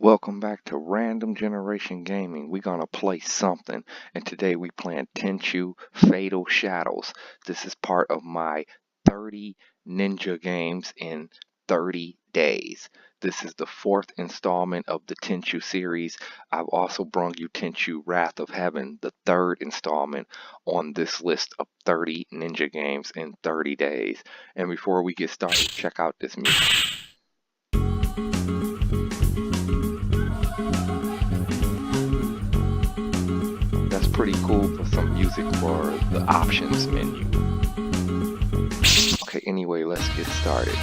Welcome back to Random Generation Gaming. We're gonna play something, and today we playing TENCHU Fatal Shadows. This is part of my 30 ninja games in 30 days. This is the fourth installment of the TENCHU series. I've also brought you TENCHU Wrath of Heaven, the third installment on this list of 30 ninja games in 30 days. And before we get started, check out this music. Pretty cool for some music for the options menu. Okay, anyway, let's get started.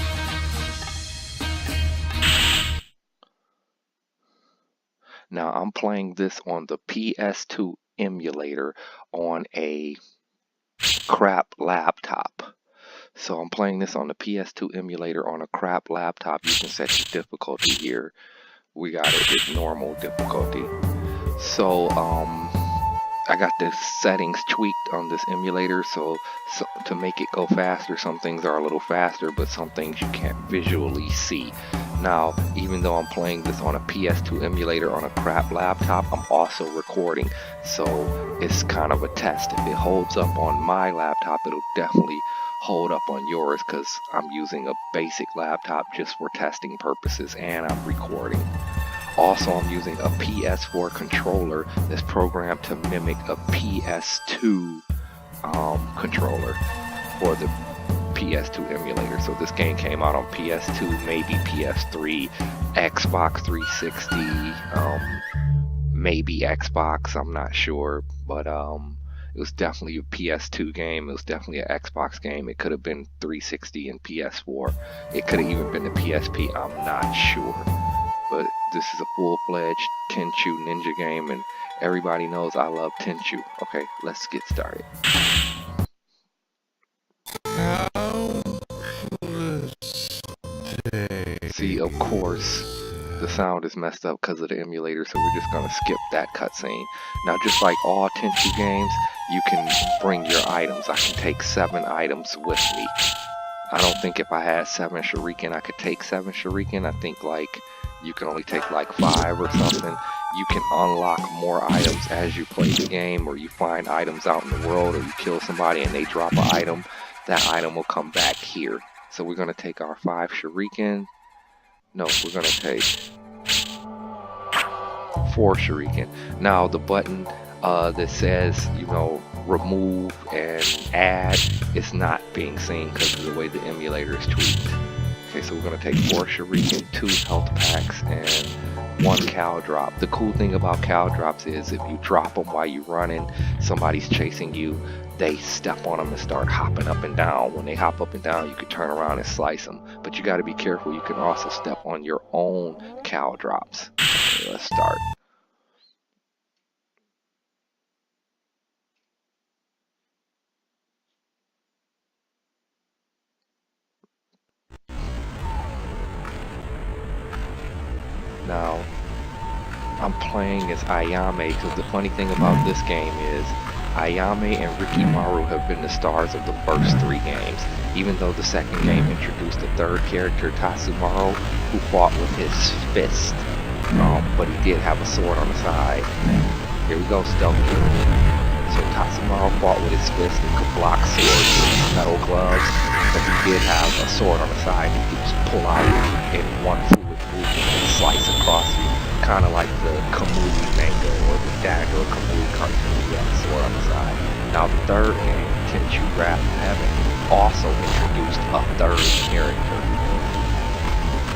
Now I'm playing this on the PS2 emulator on a crap laptop. So I'm playing this on the PS2 emulator on a crap laptop. You can set your difficulty here. We got it at normal difficulty. So I got the settings tweaked on this emulator so to make it go faster. Some things are a little faster, but some things you can't visually see. Now, even though I'm playing this on a PS2 emulator on a crap laptop, I'm also recording, so it's kind of a test. If it holds up on my laptop, it'll definitely hold up on yours, because I'm using a basic laptop just for testing purposes, and I'm recording. Also, I'm using a PS4 controller that's programmed to mimic a PS2 controller for the PS2 emulator. So this game came out on PS2, maybe PS3, Xbox 360, maybe Xbox, I'm not sure, but it was definitely a PS2 game. It was definitely an Xbox game. It could have been 360 and PS4. It could have even been the PSP, I'm not sure. But this is a full-fledged TENCHU ninja game, and everybody knows I love TENCHU. Okay, let's get started. See, of course, the sound is messed up because of the emulator, so we're just gonna skip that cutscene. Now, just like all TENCHU games, you can bring your items. I can take 7 items with me. I don't think if I had 7 shuriken, I could take 7 shuriken. I think like you can only take like 5 or something. You can unlock more items as you play the game, or you find items out in the world, or you kill somebody and they drop an item. That item will come back here. So we're going to take our 5 shuriken. No, we're going to take 4 shuriken. Now the button that says, you know, remove and add is not being seen because of the way the emulator is tweaked. Okay, so we're going to take 4 shuriken, 2 health packs, and 1 cow drop. The cool thing about cow drops is if you drop them while you're running, somebody's chasing you, they step on them and start hopping up and down. When they hop up and down, you can turn around and slice them. But you got to be careful. You can also step on your own cow drops. Okay, let's start. Now, I'm playing as Ayame, because the funny thing about this game is Ayame and Rikimaru have been the stars of the first 3 games, even though the second game introduced a 3rd character, Tatsumaru, who fought with his fist, but he did have a sword on the side. Here we go, stealth kill. So Tatsumaru fought with his fist and could block swords with metal gloves, but he did have a sword on the side he could just pull out in one fluid movement and slice across you. Kind of like the Kamui manga or the Dagger Kamui cartoon, he had a sword on the side. Now the 3rd game, TENCHU Wrath of Heaven, also introduced a 3rd character.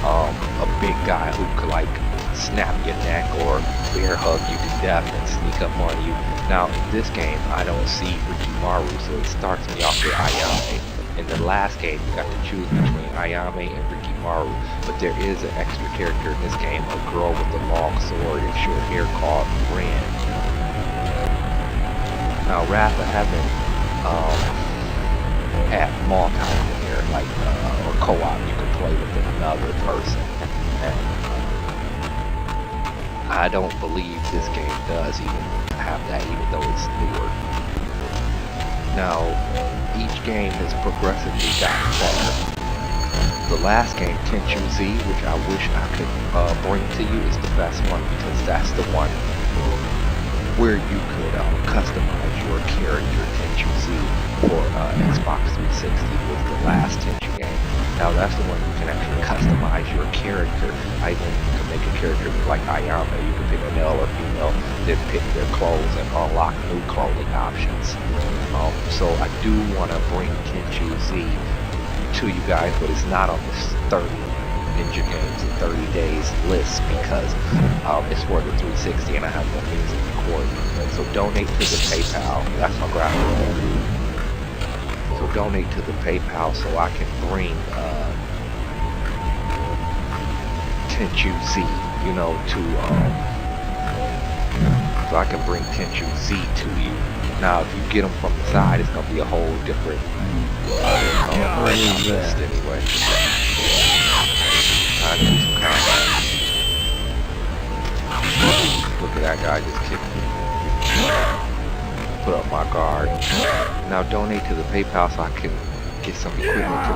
A big guy who could like snap your neck or bear hug you to death and sneak up on you. Now in this game, I don't see Rikimaru, so it starts me off with Ayame. In the last game, you got to choose between Ayame and Rikimaru, but there is an extra character in this game, a girl with a long sword and short hair called Ren. Now, Wrath of Heaven had multiplayer, like or co-op. You can play with another person. And I don't believe this game does even have that, even though it's newer. Now, each game has progressively gotten better. The last game, Tenchu Z, which I wish I could bring to you, is the best one because that's the one where you could customize your character. Tenchu Z for Xbox 360 was the last Tenchu game. Now that's the one you can actually customize your character. I even can make a character like Ayame. You can pick male or female, then pick their clothes and unlock new clothing options. So I do want to bring Tenchu Z to you guys, but it's not on this 30 Ninja Games in 30 days list because it's for the 360 and I have no means of recording. So donate to the PayPal. That's my graphic. So donate to the PayPal so I can bring Tenchu Z, you know, to so I can bring Tenchu Z to you. Now, if you get them from the side, it's gonna be a whole different list anyway. Trying to do some combat. Look at that guy just kicked me. Put up my guard. Now donate to the PayPal so I can get some equipment to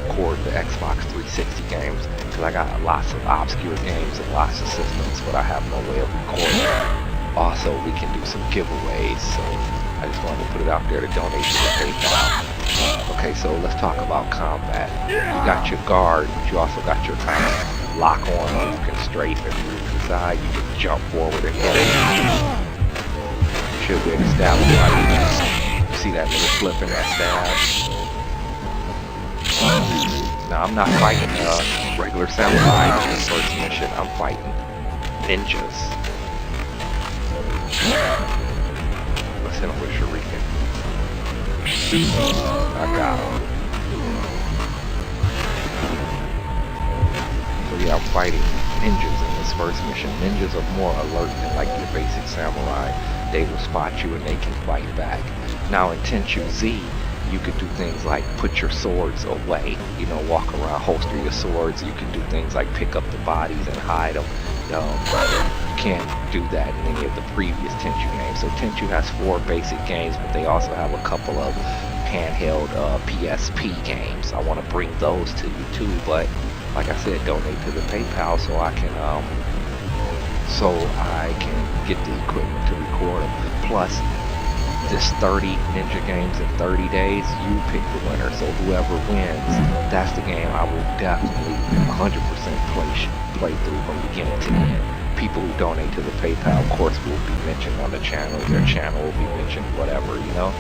record the Xbox 360 games. Because I got lots of obscure games and lots of systems, but I have no way of recording. Also, we can do some giveaways, so I just wanted to put it out there to donate to the PayPal. Okay, so let's talk about combat. You got your guard, but you also got your kind of lock on, or you can strafe and move to the side. You can jump forward and hit it. Should be able to stab somebody. You see that little flip in that stab? Now I'm not fighting regular samurai in this first mission. I'm fighting ninjas. Let's hit him with Shuriken. I got him. So yeah, I'm fighting ninjas in this first mission. Ninjas are more alert than like your basic samurai. They will spot you and they can fight back. Now in Tenchu Z, you could do things like put your swords away, you know, walk around, holster your swords. You can do things like pick up the bodies and hide them. You can't do that in any of the previous Tenchu games. So Tenchu has 4 basic games, but they also have a couple of handheld PSP games. I want to bring those to you too, but like I said, donate to the PayPal so I can get the equipment to record them. Plus, this 30 Ninja Games in 30 days, you pick the winner. So whoever wins, that's the game I will definitely 100% play through from beginning to end. People who donate to the PayPal, of course, will be mentioned on the channel. Their channel will be mentioned, whatever, you know.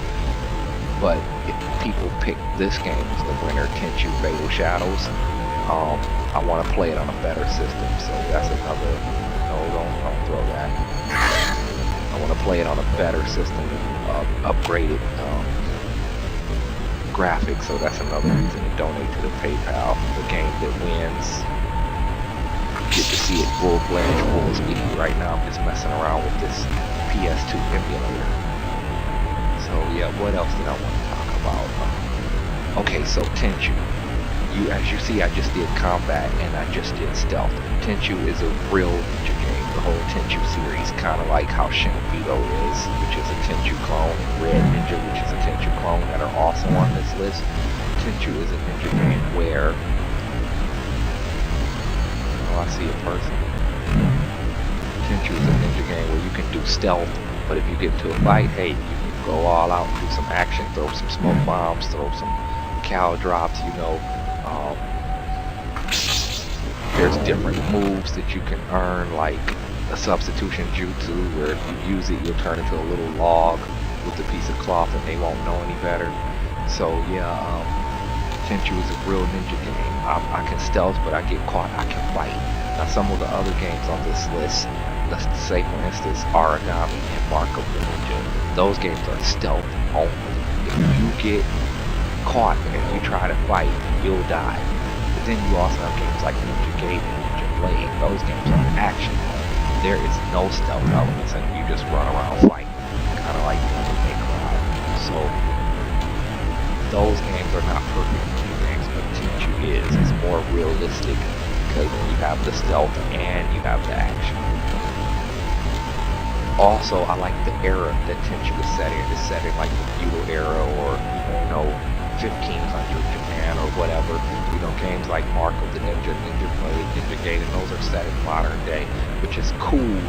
But if people pick this game as the winner, Tenchu Shadows, I want to play it on a better system. So that's another. No, don't throw that. I want to play it on a better system, upgraded graphics. So that's another reason to donate to the PayPal. The game that wins. Get to see it full-fledged, full speed. Right now I'm just messing around with this PS2 emulator. So yeah, what else did I want to talk about? Okay, so Tenchu. As you see, I just did combat and I just did stealth. Tenchu is a real ninja game. The whole Tenchu series, kind of like how Shinobido is, which is a Tenchu clone, and Red Ninja, which is a Tenchu clone, that are also on this list. Tenchu is a ninja game where I see a person. Tenchu is a ninja game where you can do stealth, but if you get into a fight, hey, you can go all out and do some action, throw some smoke bombs, throw some cow drops, you know. There's different moves that you can earn, like a substitution jutsu, where if you use it, you'll turn into a little log with a piece of cloth and they won't know any better. So yeah, Tenchu is a real ninja game. I can stealth, but I get caught, I can fight. Now some of the other games on this list, let's say for instance Origami and Mark of the Ninja, those games are stealth only. If you get caught and you try to fight, you'll die. But then you also have games like Ninja Gaiden and Ninja Blade. Those games are action only. There is no stealth elements and you just run around fighting. Kind of like Devil May Cry. So those games are not perfect ninja games, but Tenchu is. It's more realistic because you have the stealth and you have the action. Also, I like the era that Tenchu is set in. It's set in like the feudal era, or 1500 Japan or whatever. You You know, games like Mark of the Ninja, Ninja Blade, Ninja Gaiden, those are set in modern day, which is cool,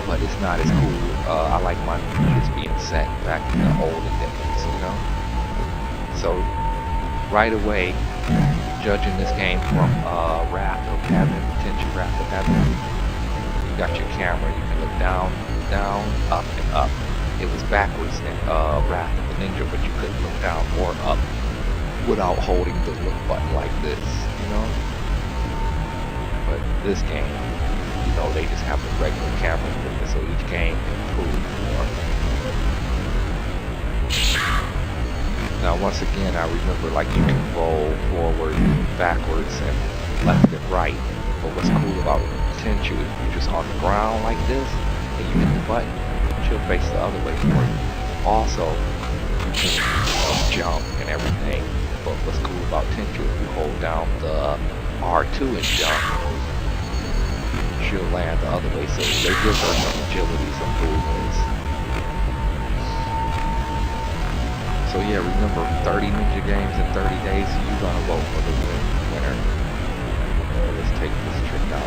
but it's not as cool. I like my ninjas being set back in the olden days, you know? So, right away, judging this game from Wrath of Heaven, TENCHU Wrath of Heaven, you got your camera, you can look down, down, up, and up. It was backwards in Wrath of the Ninja, but you could look down or up without holding the look button like this, you know? But this game, you know, they just have the regular camera movement, so each game improved more. Now, once again, I remember, like, you can roll forward, backwards, and left and right. But what's cool about TENCHU is you're just on the ground like this, and you hit the button, she'll face the other way for you. Also, you can jump and everything. But what's cool about TENCHU, if you hold down the R2 and jump, she'll land the other way. So they give her some agility, some movements. So yeah, remember, 30 ninja games in 30 days, you're gonna vote for the winner. Let's take this chick out.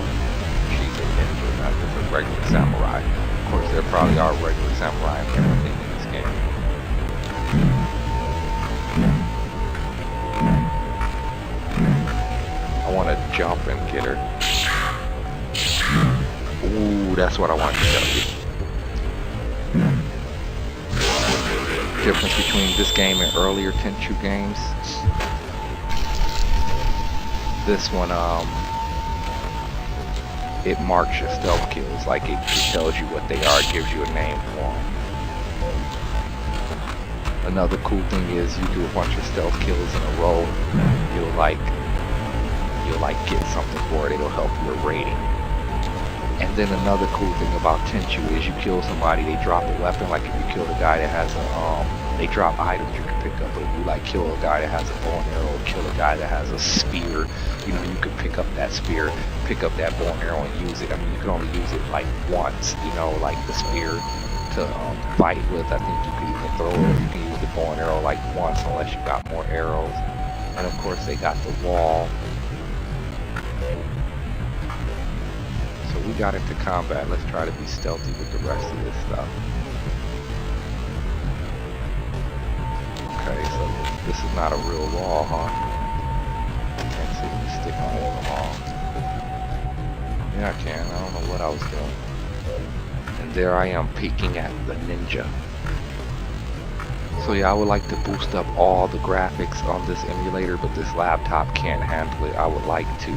She's a ninja, not just a regular samurai. Of course, there probably are regular samurai and everything in this game. I want to jump and get her. Ooh, that's what I want to tell you. Difference between this game and earlier TENCHU games. This one, it marks your stealth kills, like it tells you what they are, it gives you a name for them. Another cool thing is you do a bunch of stealth kills in a row, you'll get something for it, it'll help your rating. And then another cool thing about TENCHU is you kill somebody, they drop a weapon, like if you kill the guy that has a, they drop items you can pick up. But if you like kill a guy that has a bow and arrow, kill a guy that has a spear, you know, you can pick up that spear, pick up that bow and arrow and use it. I mean, you can only use it like once, you know, like the spear to fight with. I think you can even throw it, you can use the bow and arrow like once unless you got more arrows. And of course they got the wall. So we got into combat. Let's try to be stealthy with the rest of this stuff. Okay, so this is not a real wall, huh? Can't see me stick on the wall. Yeah, I can. I don't know what I was doing. And there I am peeking at the ninja. So yeah, I would like to boost up all the graphics on this emulator, but this laptop can't handle it. I would like to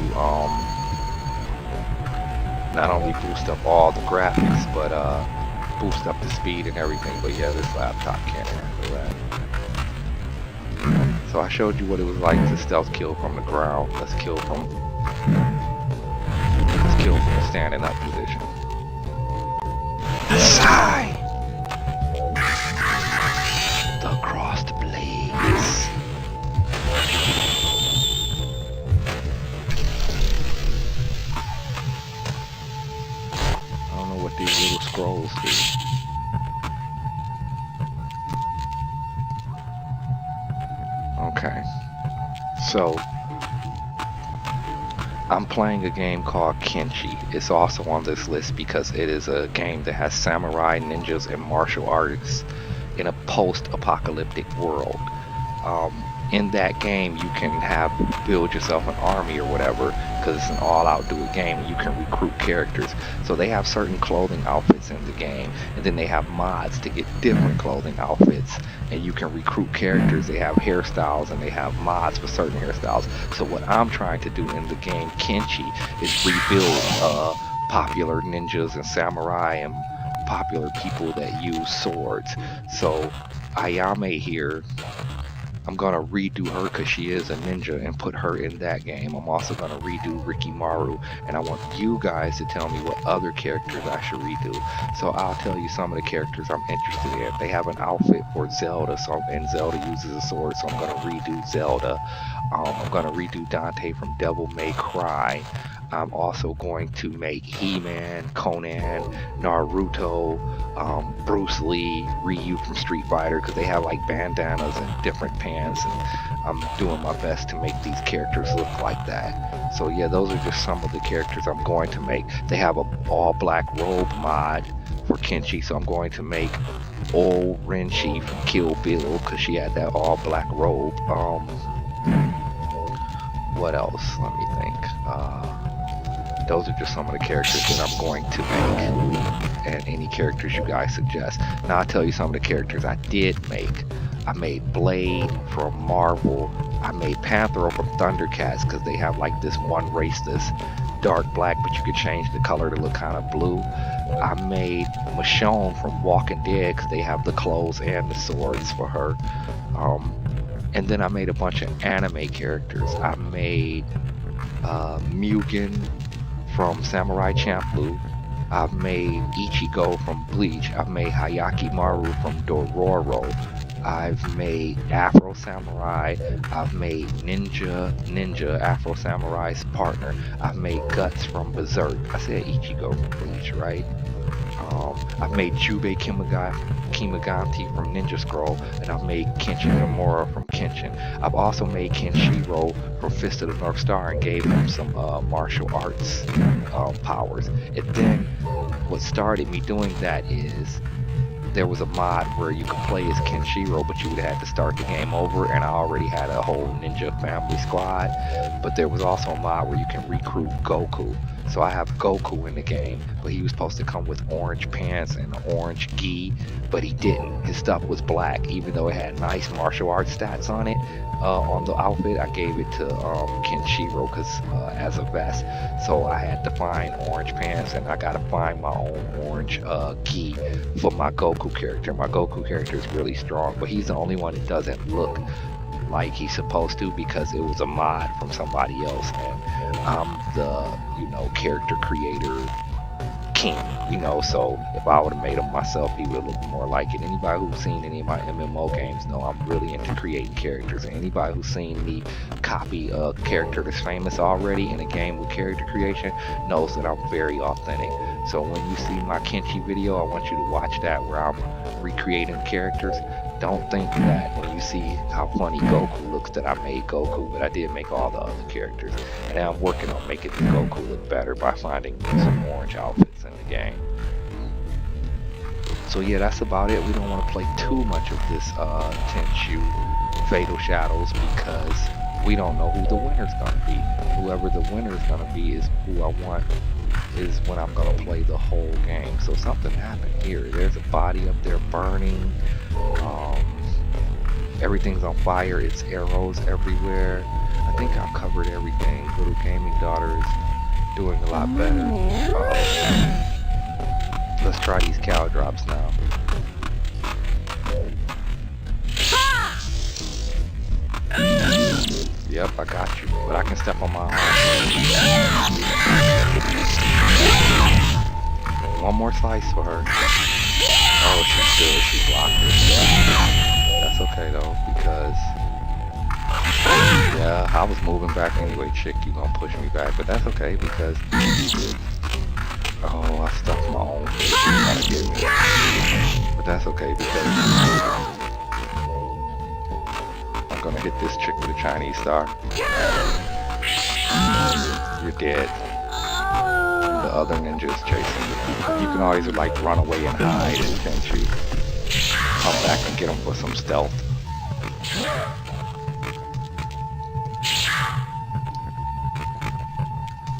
not only boost up all the graphics, but boost up the speed and everything. But yeah, this laptop can't handle that. So I showed you what it was like to stealth kill from the ground. Let's kill from a standing up position. Aside! The crossed blades. I don't know what these little scrolls do. Okay, so I'm playing a game called Kenshi. It's also on this list because it is a game that has samurai, ninjas, and martial artists in a post-apocalyptic world. In that game, you can build yourself an army or whatever, because it's an all-out duel game, and you can recruit characters. So they have certain clothing outfits in the game, and then they have mods to get different clothing outfits, and you can recruit characters. They have hairstyles, and they have mods for certain hairstyles. So what I'm trying to do in the game Kenshi is rebuild popular ninjas and samurai and popular people that use swords. So Ayame here, I'm gonna redo her because she is a ninja and put her in that game. I'm also gonna redo Rikimaru, and I want you guys to tell me what other characters I should redo. So I'll tell you some of the characters I'm interested in. They have an outfit for Zelda, and Zelda uses a sword, so I'm gonna redo Zelda. I'm gonna redo Dante from Devil May Cry. I'm also going to make He-Man, Conan, Naruto, Bruce Lee, Ryu from Street Fighter, because they have like bandanas and different pants, and I'm doing my best to make these characters look like that. So yeah, those are just some of the characters I'm going to make. They have a all black robe mod for Kenshi, so I'm going to make old Renshi from Kill Bill, because she had that all black robe. What else? Let me think. Those are just some of the characters that I'm going to make, and any characters you guys suggest. Now I'll tell you some of the characters I did make. I made Blade from Marvel. I made Panthro from Thundercats, because they have like this one race that's dark black, but you could change the color to look kind of blue. I made Michonne from Walking Dead, because they have the clothes and the swords for her. And then I made a bunch of anime characters. I made Mugen from Samurai Champloo. I've made Ichigo from Bleach. I've made Hayaki Maru from Dororo. I've made Afro Samurai. I've made Ninja, Afro Samurai's partner. I've made Guts from Berserk. I said Ichigo from Bleach, right? I've made Jubei Kimaganti from Ninja Scroll, and I've made Kenshin Nomura from Kenshin. I've also made Kenshiro from Fist of the North Star and gave him some martial arts powers. And then what started me doing that is there was a mod where you could play as Kenshiro, but you would have to start the game over, and I already had a whole ninja family squad. But there was also a mod where you can recruit Goku. So I have Goku in the game, but he was supposed to come with orange pants and orange gi, but he didn't. His stuff was black, even though it had nice martial arts stats on it. On the outfit, I gave it to Kenshiro as a vest. So I had to find orange pants, and I gotta find my own orange gi for my Goku character. My Goku character is really strong, but he's the only one that doesn't look like he's supposed to, because it was a mod from somebody else, and I'm the character creator king, so if I would have made him myself, he would look more like it. Anybody who's seen any of my MMO games know I'm really into creating characters, and anybody who's seen me copy a character that's famous already in a game with character creation knows that I'm very authentic. So when you see my Kenshi video, I want you to watch that where I'm recreating characters. Don't think that when you see how funny Goku looks that I made Goku, but I did make all the other characters. And I'm working on making the Goku look better by finding some orange outfits in the game. So yeah, that's about it. We don't want to play too much of this TENCHU Fatal Shadows, because we don't know who the winner's going to be. Whoever the winner's going to be is who I want, is when I'm going to play the whole game. So something happened here. There's a body up there burning. Everything's on fire. It's arrows everywhere. I think I've covered everything. Little Gaming Daughter is doing a lot better. Let's try these cow drops now. Yep, I got you, but I can step on my arm. One more slice for her. Oh, she's good. She blocked it. That's okay though, because yeah, I was moving back anyway. Chick, you gonna push me back, but that's okay because I stuffed my own face. Trying to get me. But that's okay because I'm gonna hit this chick with a Chinese star. You're dead. The other ninja is chasing you. You can always like run away and hide in TENCHU. Come back and get him for some stealth.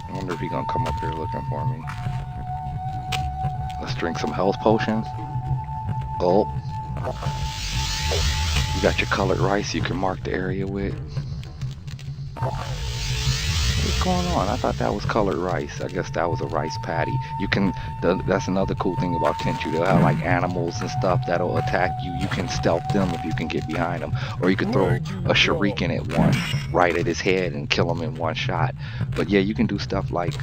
I wonder if he's gonna come up here looking for me. Let's drink some health potions. Oh. You got your colored rice you can mark the area with. What's going on? I thought that was colored rice. I guess that was a rice patty. You can, that's another cool thing about TENCHU. They'll have like animals and stuff that'll attack you. You can stealth them if you can get behind them. Or you can throw a shuriken at one right at his head and kill him in one shot. But yeah, you can do stuff like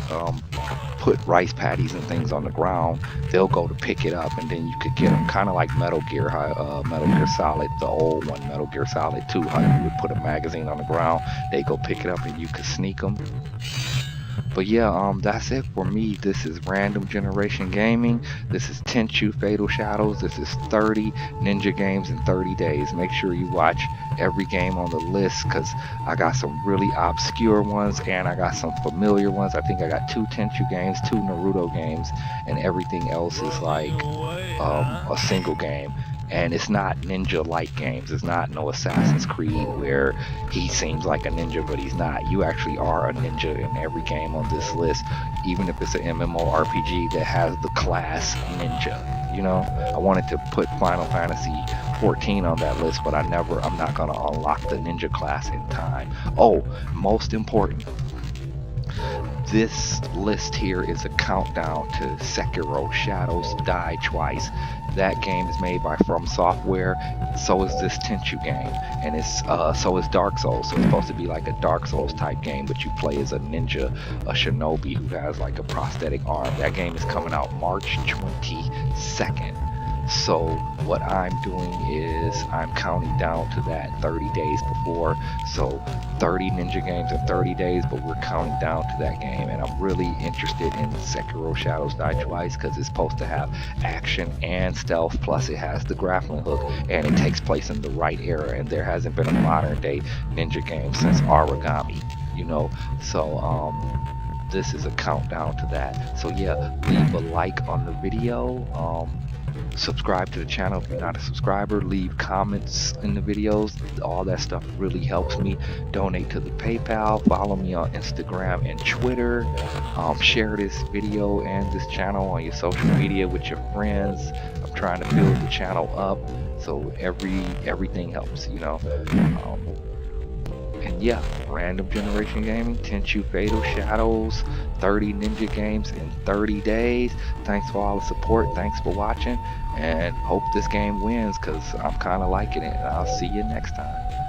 put rice patties and things on the ground. They'll go to pick it up and then you could get them. Kind of like Metal Gear, Metal Gear Solid, the old one, Metal Gear Solid 2, how you would put a magazine on the ground. They go pick it up and you could sneak them. But yeah, that's it for me. This is Random Generation Gaming. This is Tenchu Fatal Shadows. This is 30 ninja games in 30 days. Make sure you watch every game on the list, because I got some really obscure ones and I got some familiar ones. I think I got 2 Tenchu games, 2 Naruto games, and everything else is like a single game. And it's not ninja-like games. It's not no Assassin's Creed where he seems like a ninja but he's not. You actually are a ninja in every game on this list, even if it's an MMORPG that has the class ninja. You know, I wanted to put Final Fantasy 14 on that list, but I'm not gonna unlock the ninja class in time. Oh, most important, this list here is a countdown to Sekiro Shadows Die Twice. That game is made by From Software. So is this Tenchu game, and it's so is Dark Souls. So it's supposed to be like a Dark Souls type game, but you play as a ninja, a shinobi who has like a prosthetic arm. That game is coming out March 22nd. So what I'm doing is I'm counting down to that 30 days before. So 30 ninja games in 30 days, but we're counting down to that game. And I'm really interested in Sekiro Shadows Die Twice because it's supposed to have action and stealth, plus it has the grappling hook, and it takes place in the right era, and there hasn't been a modern day ninja game since Origami, you know. So this is a countdown to that. So yeah, leave a like on the video. Subscribe to the channel if you're not a subscriber. Leave comments in the videos. All that stuff really helps me. Donate to the PayPal. Follow me on Instagram and Twitter. Share this video and this channel on your social media with your friends. I'm trying to build the channel up, so everything helps, you know. And yeah, Random Generation Gaming, Tenchu Fatal Shadows, 30 ninja games in 30 days. Thanks for all the support. Thanks for watching, and hope this game wins because I'm kind of liking it. I'll see you next time.